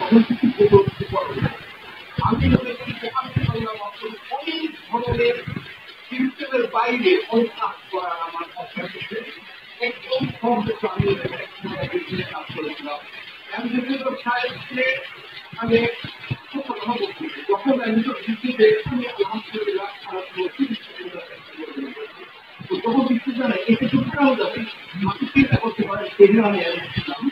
তখন কিছু প্রযুক্তি করবে। আমি মনে করি যে অনেক ধরনের সিস্টেমের বাইরে অনেক কাজ করার আমার অভ্যাস আছে। একদম সর্বোচ্চ আমি কাজ করেছিলাম মানে যখন আমি আলহামদুলিল্লাহ যখন বৃষ্টি জানে এতে টুকটাও যাবে মাকে চিন্তা করতে পারে সেখানে আমি ছিলাম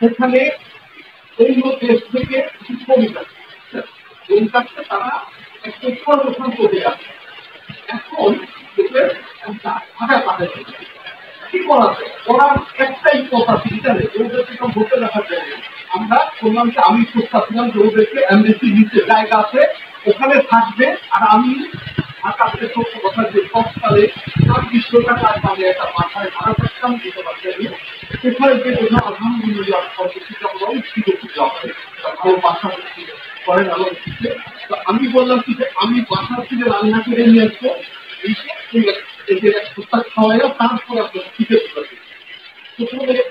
সেখানে এই দেশ থেকে কিছু কবিতা এই কাজটা তারা একটু পরিবর্তন করে আছে। এখন ভাষা তাদের কি করা যায়? ওরা একটাই কথা চিন্তারে ওদেরকে বলতে রাখা যায়। আমরা বললাম যে আমি করতেছিলাম যে ওদেরকে অ্যামনেস্টি নিচে জায়গা আছে ওখানে থাকবে আর আমি ঢাকাতে সত্য কথা যে সবকালে ২৬০০ টাকা মানে একটা মাথায় ভাড়া থাকতাম দিতে পারছি সেখানে যে ওরা আলহামদুলিল্লাহ ভালো বাসা করেন আলো দিচ্ছে। তো আমি বললাম কি যে আমি বাসা থেকে রান্না করে নিয়ে আসবো খাওয়াই তারপর আপনার শিখে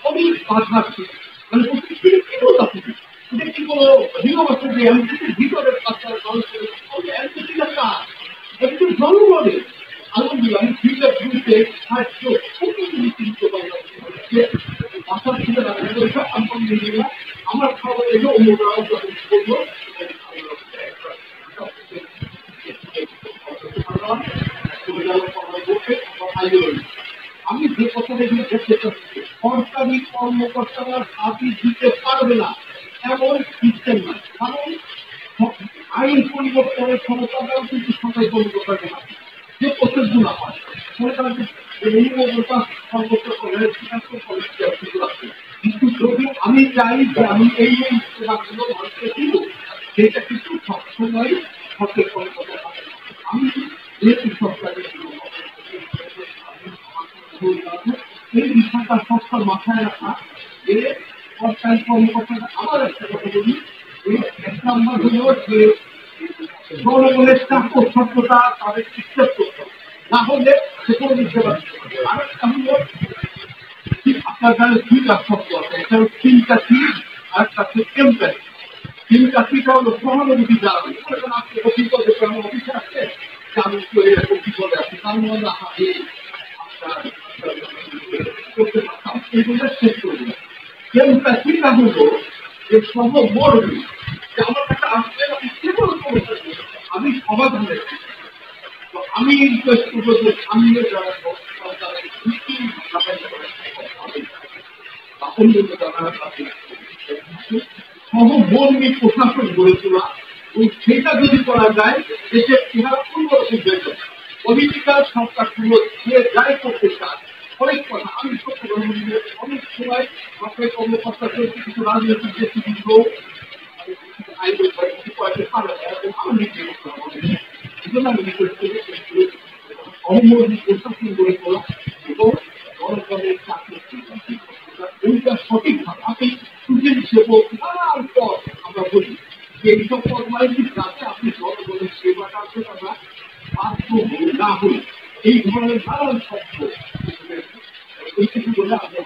অনেক বাধা ছিল মানে কি কোনো ভিতরের একটু জনগণে আলহামদুলিল্লাহ আমি ফিল্টার শুনতে আমার খাবার এলো অন্যরাও বললো আমি যে কথাটা বলতে চাচ্ছি সরকারি কর্মকর্তারা চাকরি দিতে পারবে না এমন সিস্টেম না। কারণ আইন পরিবর্তনের ক্ষমতাটাও কিন্তু সরকারি কর্মকর্তাকে না যে প্রসেসগুলো হয় কিন্তু যদি আমি চাই যে আমি এই সেবাগুলো মানুষকে দিব সেটা কিন্তু সবসময় সরকারি কর্মকর্তা আমি যেহেতু সরকারি এই বিষয়টা সবসময় মাথায় রাখা যে সরকারি কর্মকর্তারা আমার একটা কথা বলি এক নম্বর হল যে জনগণের সত্যতা তাদের বিশ্বাস করতে না হলে সে কোনো দিতে পারছে। আরেকটা হল আপনার কাছে দুইটা শব্দ আছে একটা হল সিম্প্যাথি আর একটা হচ্ছে এমপ্যাথি। সিম্প্যাথিটা হলো সহানুভূতি জানাবে আপনি অভিজ্ঞতা দেখে আমার অফিসে আসছে আমি এরকম বিপদে আছি তার মধ্যে করতে পারতাম এইগুলো শেষ করে দিলাম। এমপ্যাথিটা হলো যে সহমর্মী যে আমার কাছে আসলে আপনি যে কোনো সমস্যা আমি সমাধানের তো আমি রিকোয়েস্ট করবো যে সামনে যারা সহমর্মী প্রশাসন গড়ে তোলা সেটা যদি করা যায় দেশের চেহারা অন্যরকম হয়ে যাবে। পলিটিক্যাল সরকারগুলো যে যাই করতে চায় অনেক কথা আমি সত্য অনেক সময় সরকারি কর্মকর্তা কিছু রাজনৈতিক ব্যক্তিবৃন্দ সহমর্মী প্রশাসন গড়ে তোলা এবং জনগণের চাকরি এইটা সঠিকভাবে আপনি সুযোগ সেবক আমরা বলি যে এইসব ফর্মালিটি যাতে আপনি জনগণের সেবাটা আমরা বাধ্য হই না হই এই ধরনের নানান শব্দ এইটুকু বলে আমরা